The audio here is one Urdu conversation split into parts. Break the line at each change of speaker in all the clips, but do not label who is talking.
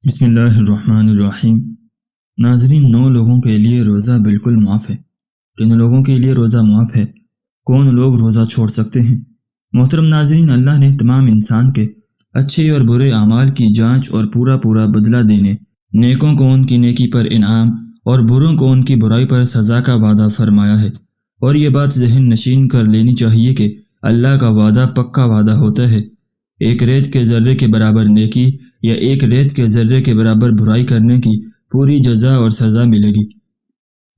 بسم اللہ الرحمن الرحیم۔ ناظرین، 9 لوگوں کے لیے روزہ بالکل معاف ہے۔ کن لوگوں کے لیے روزہ معاف ہے؟ کون لوگ روزہ چھوڑ سکتے ہیں؟ محترم ناظرین، اللہ نے تمام انسان کے اچھے اور برے اعمال کی جانچ اور پورا بدلہ دینے، نیکوں کو ان کی نیکی پر انعام اور بروں کو ان کی برائی پر سزا کا وعدہ فرمایا ہے، اور یہ بات ذہن نشین کر لینی چاہیے کہ اللہ کا وعدہ پکا وعدہ ہوتا ہے۔ ایک ریت کے ذرے کے برابر نیکی یا ایک ریت کے ذرے کے برابر برائی کرنے کی پوری جزا اور سزا ملے گی،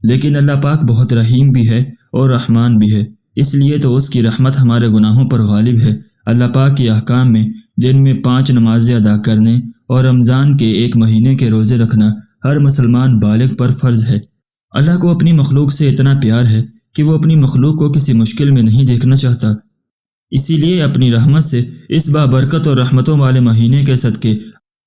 لیکن اللہ پاک بہت رحیم بھی ہے اور رحمان بھی ہے، اس لیے تو اس کی رحمت ہمارے گناہوں پر غالب ہے۔ اللہ پاک کے احکام میں دن میں 5 نمازیں ادا کرنے اور رمضان کے 1 مہینے کے روزے رکھنا ہر مسلمان بالغ پر فرض ہے۔ اللہ کو اپنی مخلوق سے اتنا پیار ہے کہ وہ اپنی مخلوق کو کسی مشکل میں نہیں دیکھنا چاہتا، اسی لیے اپنی رحمت سے اس بابرکت اور رحمتوں والے مہینے کے صدقے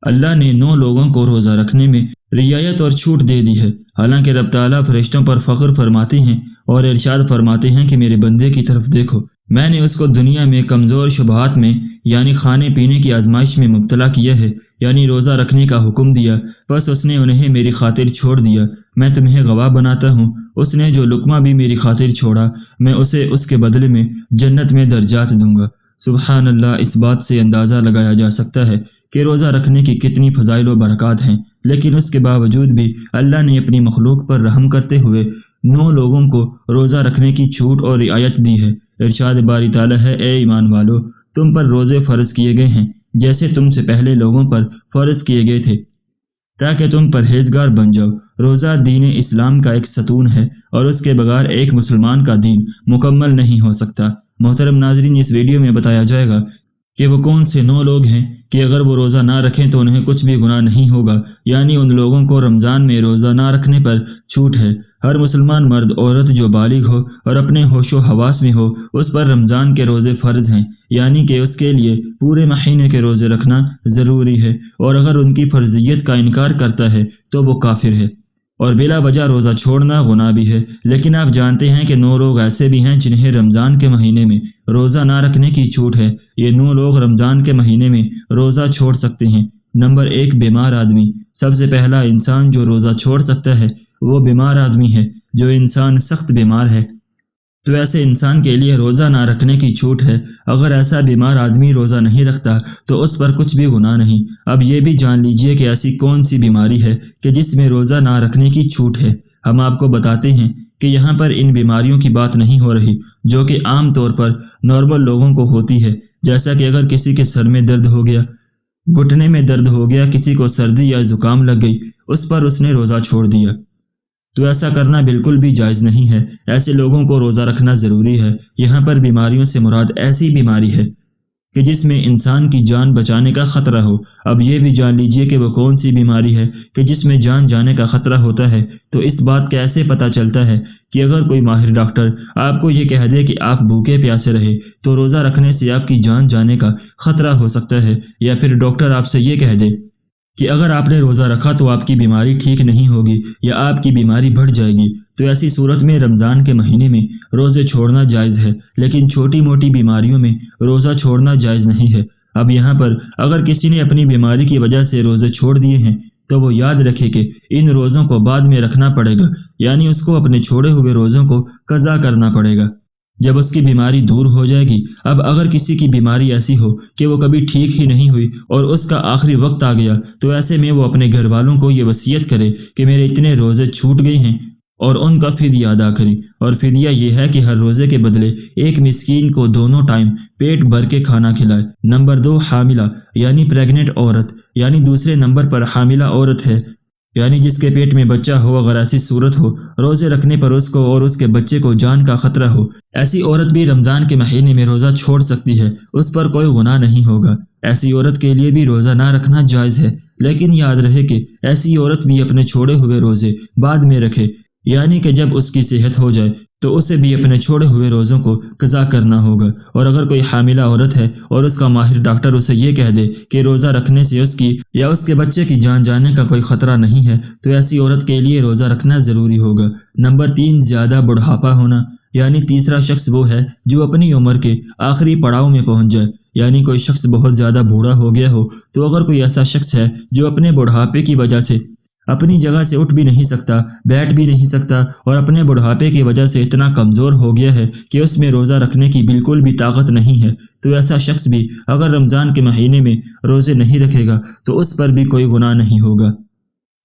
اللہ نے 9 لوگوں کو روزہ رکھنے میں رعایت اور چھوٹ دے دی ہے۔ حالانکہ رب تعالیٰ فرشتوں پر فخر فرماتے ہیں اور ارشاد فرماتے ہیں کہ میرے بندے کی طرف دیکھو، میں نے اس کو دنیا میں کمزور شبہات میں یعنی کھانے پینے کی آزمائش میں مبتلا کیا ہے، یعنی روزہ رکھنے کا حکم دیا، بس اس نے انہیں میری خاطر چھوڑ دیا، میں تمہیں گواہ بناتا ہوں، اس نے جو لقمہ بھی میری خاطر چھوڑا میں اسے اس کے بدلے میں جنت میں درجات دوں گا۔ سبحان اللہ، اس بات سے اندازہ لگایا جا سکتا ہے کہ روزہ رکھنے کی کتنی فضائل و برکات ہیں، لیکن اس کے باوجود بھی اللہ نے اپنی مخلوق پر رحم کرتے ہوئے 9 لوگوں کو روزہ رکھنے کی چھوٹ اور رعایت دی ہے۔ ارشاد باری تعالیٰ ہے، اے ایمان والو، تم پر روزے فرض کیے گئے ہیں جیسے تم سے پہلے لوگوں پر فرض کیے گئے تھے، تاکہ تم پرہیزگار بن جاؤ۔ روزہ دین اسلام کا ایک ستون ہے اور اس کے بغیر ایک مسلمان کا دین مکمل نہیں ہو سکتا۔ محترم ناظرین، اس ویڈیو میں بتایا جائے گا کہ وہ کون سے 9 لوگ ہیں کہ اگر وہ روزہ نہ رکھیں تو انہیں کچھ بھی گناہ نہیں ہوگا، یعنی ان لوگوں کو رمضان میں روزہ نہ رکھنے پر چھوٹ ہے۔ ہر مسلمان مرد عورت جو بالغ ہو اور اپنے ہوش و حواس میں ہو، اس پر رمضان کے روزے فرض ہیں، یعنی کہ اس کے لیے پورے مہینے کے روزے رکھنا ضروری ہے، اور اگر ان کی فرضیت کا انکار کرتا ہے تو وہ کافر ہے، اور بلا وجہ روزہ چھوڑنا گناہ بھی ہے۔ لیکن آپ جانتے ہیں کہ 9 لوگ ایسے بھی ہیں جنہیں رمضان کے مہینے میں روزہ نہ رکھنے کی چھوٹ ہے۔ یہ 9 لوگ رمضان کے مہینے میں روزہ چھوڑ سکتے ہیں۔ نمبر 1، بیمار آدمی۔ سب سے پہلا انسان جو روزہ چھوڑ سکتا ہے وہ بیمار آدمی ہے۔ جو انسان سخت بیمار ہے تو ایسے انسان کے لیے روزہ نہ رکھنے کی چھوٹ ہے۔ اگر ایسا بیمار آدمی روزہ نہیں رکھتا تو اس پر کچھ بھی گناہ نہیں۔ اب یہ بھی جان لیجئے کہ ایسی کون سی بیماری ہے کہ جس میں روزہ نہ رکھنے کی چھوٹ ہے۔ ہم آپ کو بتاتے ہیں کہ یہاں پر ان بیماریوں کی بات نہیں ہو رہی جو کہ عام طور پر نارمل لوگوں کو ہوتی ہے، جیسا کہ اگر کسی کے سر میں درد ہو گیا، گھٹنے میں درد ہو گیا، کسی کو سردی یا زکام لگ گئی، اس پر اس نے روزہ چھوڑ دیا، تو ایسا کرنا بالکل بھی جائز نہیں ہے۔ ایسے لوگوں کو روزہ رکھنا ضروری ہے۔ یہاں پر بیماریوں سے مراد ایسی بیماری ہے کہ جس میں انسان کی جان بچانے کا خطرہ ہو۔ اب یہ بھی جان لیجئے کہ وہ کون سی بیماری ہے کہ جس میں جان جانے کا خطرہ ہوتا ہے۔ تو اس بات کا ایسے پتہ چلتا ہے کہ اگر کوئی ماہر ڈاکٹر آپ کو یہ کہہ دے کہ آپ بھوکے پیاسے رہے تو روزہ رکھنے سے آپ کی جان جانے کا خطرہ ہو سکتا ہے، یا پھر ڈاکٹر آپ سے یہ کہہ دے کہ اگر آپ نے روزہ رکھا تو آپ کی بیماری ٹھیک نہیں ہوگی یا آپ کی بیماری بڑھ جائے گی، تو ایسی صورت میں رمضان کے مہینے میں روزے چھوڑنا جائز ہے، لیکن چھوٹی موٹی بیماریوں میں روزہ چھوڑنا جائز نہیں ہے۔ اب یہاں پر اگر کسی نے اپنی بیماری کی وجہ سے روزے چھوڑ دیے ہیں تو وہ یاد رکھے کہ ان روزوں کو بعد میں رکھنا پڑے گا، یعنی اس کو اپنے چھوڑے ہوئے روزوں کو قضا کرنا پڑے گا جب اس کی بیماری دور ہو جائے گی۔ اب اگر کسی کی بیماری ایسی ہو کہ وہ کبھی ٹھیک ہی نہیں ہوئی اور اس کا آخری وقت آ گیا، تو ایسے میں وہ اپنے گھر والوں کو یہ وصیت کرے کہ میرے اتنے روزے چھوٹ گئے ہیں اور ان کا فدیہ ادا کریں، اور فدیہ یہ ہے کہ ہر روزے کے بدلے ایک مسکین کو دونوں ٹائم پیٹ بھر کے کھانا کھلائے۔ نمبر 2، حاملہ یعنی پریگننٹ عورت، یعنی دوسرے نمبر پر حاملہ عورت ہے، یعنی جس کے پیٹ میں بچہ ہو، اگر ایسی صورت ہو روزے رکھنے پر اس کو اور اس کے بچے کو جان کا خطرہ ہو، ایسی عورت بھی رمضان کے مہینے میں روزہ چھوڑ سکتی ہے، اس پر کوئی گناہ نہیں ہوگا۔ ایسی عورت کے لیے بھی روزہ نہ رکھنا جائز ہے، لیکن یاد رہے کہ ایسی عورت بھی اپنے چھوڑے ہوئے روزے بعد میں رکھے، یعنی کہ جب اس کی صحت ہو جائے تو اسے بھی اپنے چھوڑے ہوئے روزوں کو قضا کرنا ہوگا۔ اور اگر کوئی حاملہ عورت ہے اور اس کا ماہر ڈاکٹر اسے یہ کہہ دے کہ روزہ رکھنے سے اس کی یا اس کے بچے کی جان جانے کا کوئی خطرہ نہیں ہے، تو ایسی عورت کے لیے روزہ رکھنا ضروری ہوگا۔ نمبر 3، زیادہ بڑھاپا ہونا، یعنی تیسرا شخص وہ ہے جو اپنی عمر کے آخری پڑاؤ میں پہنچ جائے، یعنی کوئی شخص بہت زیادہ بوڑھا ہو گیا ہو، تو اگر کوئی ایسا شخص ہے جو اپنے بڑھاپے کی وجہ سے اپنی جگہ سے اٹھ بھی نہیں سکتا، بیٹھ بھی نہیں سکتا، اور اپنے بڑھاپے کی وجہ سے اتنا کمزور ہو گیا ہے کہ اس میں روزہ رکھنے کی بالکل بھی طاقت نہیں ہے، تو ایسا شخص بھی اگر رمضان کے مہینے میں روزے نہیں رکھے گا تو اس پر بھی کوئی گناہ نہیں ہوگا۔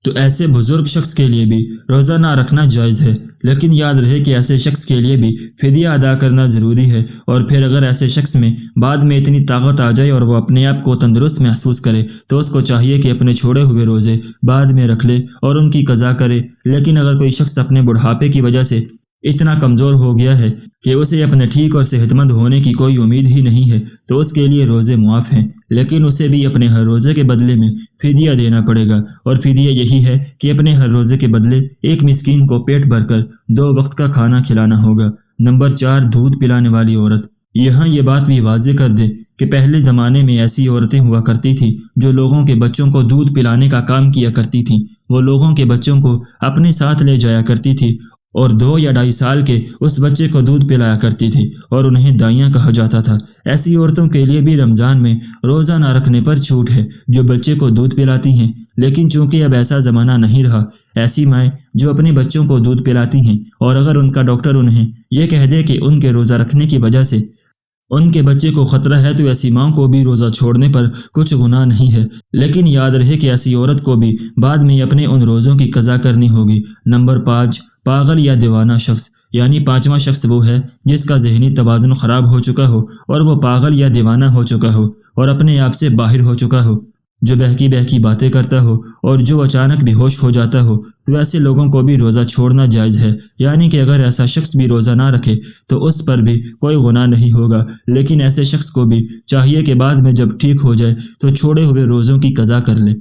تو ایسے بزرگ شخص کے لیے بھی روزہ نہ رکھنا جائز ہے، لیکن یاد رہے کہ ایسے شخص کے لیے بھی فدیہ ادا کرنا ضروری ہے، اور پھر اگر ایسے شخص میں بعد میں اتنی طاقت آ جائے اور وہ اپنے آپ کو تندرست محسوس کرے تو اس کو چاہیے کہ اپنے چھوڑے ہوئے روزے بعد میں رکھ لے اور ان کی قضا کرے۔ لیکن اگر کوئی شخص اپنے بڑھاپے کی وجہ سے اتنا کمزور ہو گیا ہے کہ اسے اپنے ٹھیک اور صحت مند ہونے کی کوئی امید ہی نہیں ہے تو اس کے لیے روزے معاف ہیں، لیکن اسے بھی اپنے ہر روزے کے بدلے میں فدیہ دینا پڑے گا، اور فدیہ یہی ہے کہ اپنے ہر روزے کے بدلے ایک مسکین کو پیٹ بھر کر 2 وقت کا کھانا کھلانا ہوگا۔ نمبر 4، دودھ پلانے والی عورت۔ یہاں یہ بات بھی واضح کر دے کہ پہلے زمانے میں ایسی عورتیں ہوا کرتی تھیں جو لوگوں کے بچوں کو دودھ پلانے کا کام کیا کرتی تھیں۔ وہ لوگوں کے بچوں کو اپنے ساتھ لے جایا کرتی تھی اور 2 یا 2.5 سال کے اس بچے کو دودھ پلایا کرتی تھی، اور انہیں دائیاں کہا جاتا تھا۔ ایسی عورتوں کے لیے بھی رمضان میں روزہ نہ رکھنے پر چھوٹ ہے جو بچے کو دودھ پلاتی ہیں، لیکن چونکہ اب ایسا زمانہ نہیں رہا، ایسی مائیں جو اپنے بچوں کو دودھ پلاتی ہیں اور اگر ان کا ڈاکٹر انہیں یہ کہہ دے کہ ان کے روزہ رکھنے کی وجہ سے ان کے بچے کو خطرہ ہے تو ایسی ماں کو بھی روزہ چھوڑنے پر کچھ گناہ نہیں ہے، لیکن یاد رہے کہ ایسی عورت کو بھی بعد میں اپنے ان روزوں کی قضا کرنی ہوگی۔ نمبر 5، پاگل یا دیوانہ شخص۔ یعنی 5واں شخص وہ ہے جس کا ذہنی توازن خراب ہو چکا ہو اور وہ پاگل یا دیوانہ ہو چکا ہو اور اپنے آپ سے باہر ہو چکا ہو، جو بہکی باتیں کرتا ہو اور جو اچانک بے ہوش ہو جاتا ہو، تو ایسے لوگوں کو بھی روزہ چھوڑنا جائز ہے۔ یعنی کہ اگر ایسا شخص بھی روزہ نہ رکھے تو اس پر بھی کوئی گناہ نہیں ہوگا، لیکن ایسے شخص کو بھی چاہیے کہ بعد میں جب ٹھیک ہو جائے تو چھوڑے ہوئے روزوں کی قضا کر لے۔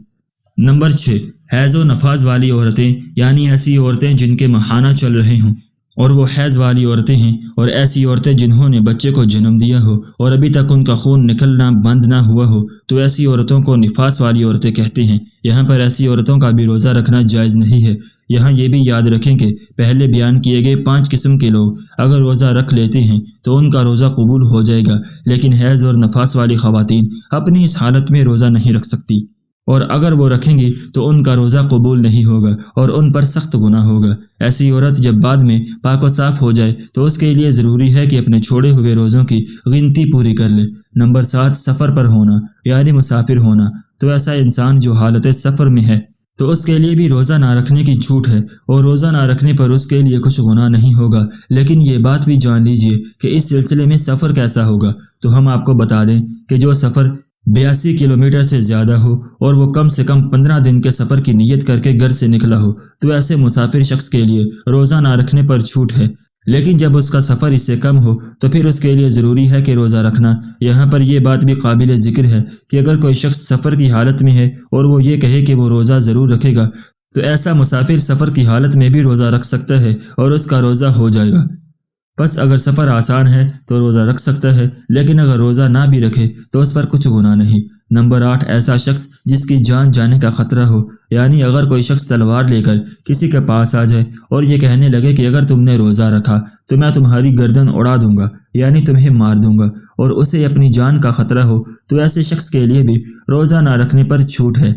نمبر 6، حیض و نفاس والی عورتیں۔ یعنی ایسی عورتیں جن کے ماہانہ چل رہے ہوں اور وہ حیض والی عورتیں ہیں، اور ایسی عورتیں جنہوں نے بچے کو جنم دیا ہو اور ابھی تک ان کا خون نکلنا بند نہ ہوا ہو، تو ایسی عورتوں کو نفاس والی عورتیں کہتے ہیں۔ یہاں پر ایسی عورتوں کا بھی روزہ رکھنا جائز نہیں ہے۔ یہاں یہ بھی یاد رکھیں کہ پہلے بیان کیے گئے 5 قسم کے لوگ اگر روزہ رکھ لیتے ہیں تو ان کا روزہ قبول ہو جائے گا، لیکن حیض اور نفاس والی خواتین اپنی اس حالت میں روزہ نہیں رکھ سکتی، اور اگر وہ رکھیں گی تو ان کا روزہ قبول نہیں ہوگا اور ان پر سخت گناہ ہوگا۔ ایسی عورت جب بعد میں پاک و صاف ہو جائے تو اس کے لیے ضروری ہے کہ اپنے چھوڑے ہوئے روزوں کی گنتی پوری کر لے۔ نمبر 7، سفر پر ہونا، یعنی مسافر ہونا۔ تو ایسا انسان جو حالت سفر میں ہے تو اس کے لیے بھی روزہ نہ رکھنے کی چھوٹ ہے، اور روزہ نہ رکھنے پر اس کے لیے کچھ گناہ نہیں ہوگا، لیکن یہ بات بھی جان لیجئے کہ اس سلسلے میں سفر کیسا ہوگا۔ تو ہم آپ کو بتا دیں کہ جو سفر 82 کلومیٹر سے زیادہ ہو اور وہ کم سے کم 15 دن کے سفر کی نیت کر کے گھر سے نکلا ہو تو ایسے مسافر شخص کے لیے روزہ نہ رکھنے پر چھوٹ ہے، لیکن جب اس کا سفر اس سے کم ہو تو پھر اس کے لیے ضروری ہے کہ روزہ رکھنا۔ یہاں پر یہ بات بھی قابل ذکر ہے کہ اگر کوئی شخص سفر کی حالت میں ہے اور وہ یہ کہے کہ وہ روزہ ضرور رکھے گا تو ایسا مسافر سفر کی حالت میں بھی روزہ رکھ سکتا ہے اور اس کا روزہ ہو جائے گا۔ بس اگر سفر آسان ہے تو روزہ رکھ سکتا ہے، لیکن اگر روزہ نہ بھی رکھے تو اس پر کچھ گناہ نہیں۔ نمبر 8، ایسا شخص جس کی جان جانے کا خطرہ ہو۔ یعنی اگر کوئی شخص تلوار لے کر کسی کے پاس آ جائے اور یہ کہنے لگے کہ اگر تم نے روزہ رکھا تو میں تمہاری گردن اڑا دوں گا، یعنی تمہیں مار دوں گا، اور اسے اپنی جان کا خطرہ ہو تو ایسے شخص کے لیے بھی روزہ نہ رکھنے پر چھوٹ ہے۔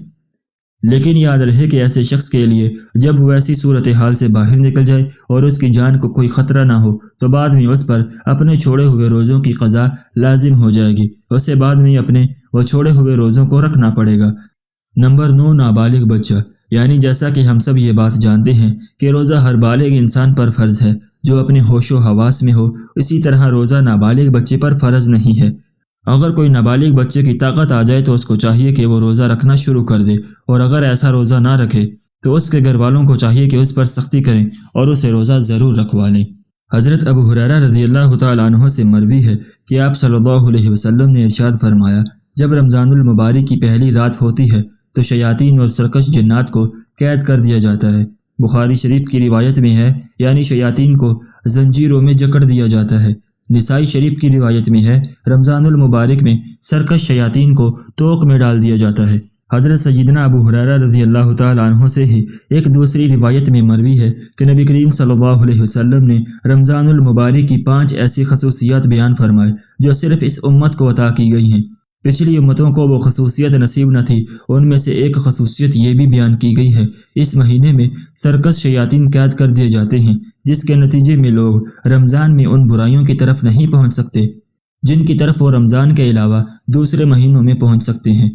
لیکن یاد رہے کہ ایسے شخص کے لیے جب وہ ایسی صورتحال سے باہر نکل جائے اور اس کی جان کو کوئی خطرہ نہ ہو تو بعد میں اس پر اپنے چھوڑے ہوئے روزوں کی قضا لازم ہو جائے گی، اسے بعد میں اپنے وہ چھوڑے ہوئے روزوں کو رکھنا پڑے گا۔ نمبر 9، نابالغ بچہ۔ یعنی جیسا کہ ہم سب یہ بات جانتے ہیں کہ روزہ ہر بالغ انسان پر فرض ہے جو اپنے ہوش و حواس میں ہو، اسی طرح روزہ نابالغ بچے پر فرض نہیں ہے۔ اگر کوئی نابالغ بچے کی طاقت آ جائے تو اس کو چاہیے کہ وہ روزہ رکھنا شروع کر دے، اور اگر ایسا روزہ نہ رکھے تو اس کے گھر والوں کو چاہیے کہ اس پر سختی کریں اور اسے روزہ ضرور رکھوا لیں۔ حضرت ابو ہریرہ رضی اللہ تعالیٰ عنہ سے مروی ہے کہ آپ صلی اللہ علیہ وسلم نے ارشاد فرمایا، جب رمضان المبارک کی پہلی رات ہوتی ہے تو شیاطین اور سرکش جنات کو قید کر دیا جاتا ہے۔ بخاری شریف کی روایت میں ہے، یعنی شیاطین کو زنجیروں میں جکڑ دیا جاتا ہے۔ نسائی شریف کی روایت میں ہے، رمضان المبارک میں سرکش شیاطین کو توق میں ڈال دیا جاتا ہے۔ حضرت سیدنا ابو ہریرہ رضی اللہ تعالیٰ عنہ سے ہی ایک دوسری روایت میں مروی ہے کہ نبی کریم صلی اللہ علیہ وسلم نے رمضان المبارک کی 5 ایسی خصوصیات بیان فرمائے جو صرف اس امت کو عطا کی گئی ہیں۔ پچھلی امتوں کو وہ خصوصیت نصیب نہ تھی، ان میں سے ایک خصوصیت یہ بھی بیان کی گئی ہے، اس مہینے میں سرکش شیاطین قید کر دیے جاتے ہیں، جس کے نتیجے میں لوگ رمضان میں ان برائیوں کی طرف نہیں پہنچ سکتے جن کی طرف وہ رمضان کے علاوہ دوسرے مہینوں میں پہنچ سکتے ہیں۔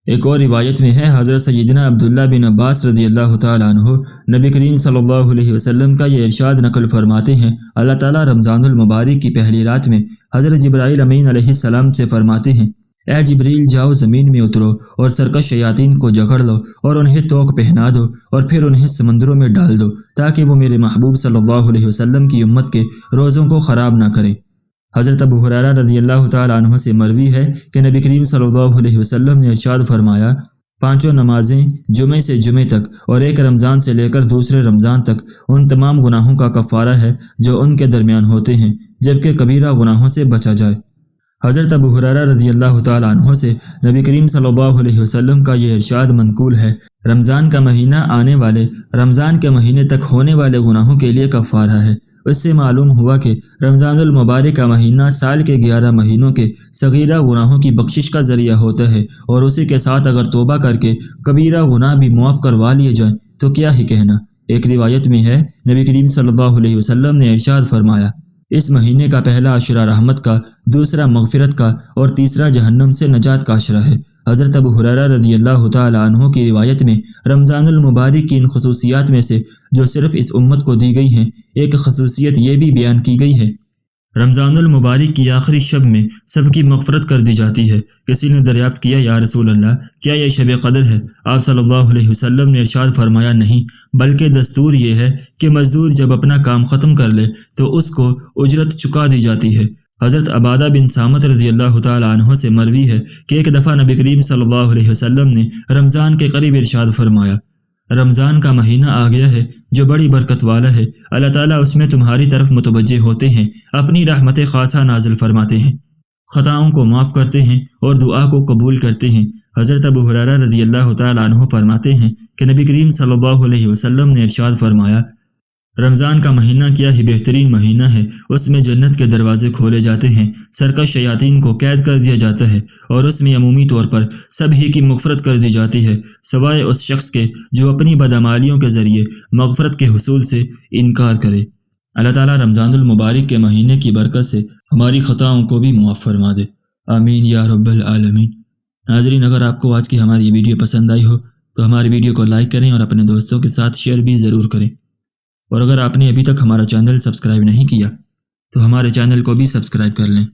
ایک اور روایت میں ہے، حضرت سیدنا عبداللہ بن عباس رضی اللہ تعالیٰ عنہ نبی کریم صلی اللہ علیہ وسلم کا یہ ارشاد نقل فرماتے ہیں، اللہ تعالیٰ رمضان المبارک کی پہلی رات میں حضرت جبرائیل امین علیہ السلام سے فرماتے ہیں، اے جبریل جاؤ زمین میں اترو اور سرکش شیاطین کو جکڑ لو اور انہیں توق پہنا دو اور پھر انہیں سمندروں میں ڈال دو تاکہ وہ میرے محبوب صلی اللہ علیہ وسلم کی امت کے روزوں کو خراب نہ کریں۔ حضرت ابو ہریرہ رضی اللہ تعالیٰ عنہ سے مروی ہے کہ نبی کریم صلی اللہ علیہ وسلم نے ارشاد فرمایا، 5 نمازیں جمعے سے جمعے تک اور ایک رمضان سے لے کر دوسرے رمضان تک ان تمام گناہوں کا کفارہ ہے جو ان کے درمیان ہوتے ہیں، جبکہ کبیرہ گناہوں سے بچا جائے۔ حضرت ابو ہریرہ رضی اللہ تعالیٰ عنہ سے نبی کریم صلی اللہ علیہ وسلم کا یہ ارشاد منقول ہے، رمضان کا مہینہ آنے والے رمضان کے مہینے تک ہونے والے گناہوں کے لیے کفارہ ہے۔ اس سے معلوم ہوا کہ رمضان المبارک کا مہینہ سال کے 11 مہینوں کے صغیرہ گناہوں کی بخشش کا ذریعہ ہوتا ہے، اور اسی کے ساتھ اگر توبہ کر کے کبیرہ گناہ بھی معاف کروا لیے جائیں تو کیا ہی کہنا۔ ایک روایت میں ہے، نبی کریم صلی اللہ علیہ وسلم نے ارشاد فرمایا، اس مہینے کا پہلا عشرہ رحمت کا، دوسرا مغفرت کا اور تیسرا جہنم سے نجات کا عشرہ ہے۔ حضرت ابو ہریرہ رضی اللہ تعالیٰ عنہ کی روایت میں رمضان المبارک کی ان خصوصیات میں سے جو صرف اس امت کو دی گئی ہیں، ایک خصوصیت یہ بھی بیان کی گئی ہے، رمضان المبارک کی آخری شب میں سب کی مغفرت کر دی جاتی ہے۔ کسی نے دریافت کیا، یا رسول اللہ کیا یہ شب قدر ہے؟ آپ صلی اللہ علیہ وسلم نے ارشاد فرمایا، نہیں، بلکہ دستور یہ ہے کہ مزدور جب اپنا کام ختم کر لے تو اس کو اجرت چکا دی جاتی ہے۔ حضرت عبادہ بن صامت رضی اللہ تعالیٰ عنہ سے مروی ہے کہ ایک دفعہ نبی کریم صلی اللہ علیہ وسلم نے رمضان کے قریب ارشاد فرمایا، رمضان کا مہینہ آ گیا ہے جو بڑی برکت والا ہے، اللہ تعالیٰ اس میں تمہاری طرف متوجہ ہوتے ہیں، اپنی رحمت خاصہ نازل فرماتے ہیں، خطاؤں کو معاف کرتے ہیں اور دعا کو قبول کرتے ہیں۔ حضرت ابو ہریرہ رضی اللہ تعالیٰ عنہ فرماتے ہیں کہ نبی کریم صلی اللہ علیہ وسلم نے ارشاد فرمایا، رمضان کا مہینہ کیا ہی بہترین مہینہ ہے، اس میں جنت کے دروازے کھولے جاتے ہیں، سرکش شیاطین کو قید کر دیا جاتا ہے، اور اس میں عمومی طور پر سب ہی کی مغفرت کر دی جاتی ہے سوائے اس شخص کے جو اپنی بدعمالیوں کے ذریعے مغفرت کے حصول سے انکار کرے۔ اللہ تعالیٰ رمضان المبارک کے مہینے کی برکت سے ہماری خطاؤں کو بھی معاف فرما دے، آمین یا رب العالمین۔ ناظرین، اگر آپ کو آج کی ہماری یہ ویڈیو پسند آئی ہو تو ہماری ویڈیو کو لائک کریں اور اپنے دوستوں کے ساتھ شیئر بھی ضرور کریں، اور اگر آپ نے ابھی تک ہمارا چینل سبسکرائب نہیں کیا تو ہمارے چینل کو بھی سبسکرائب کر لیں۔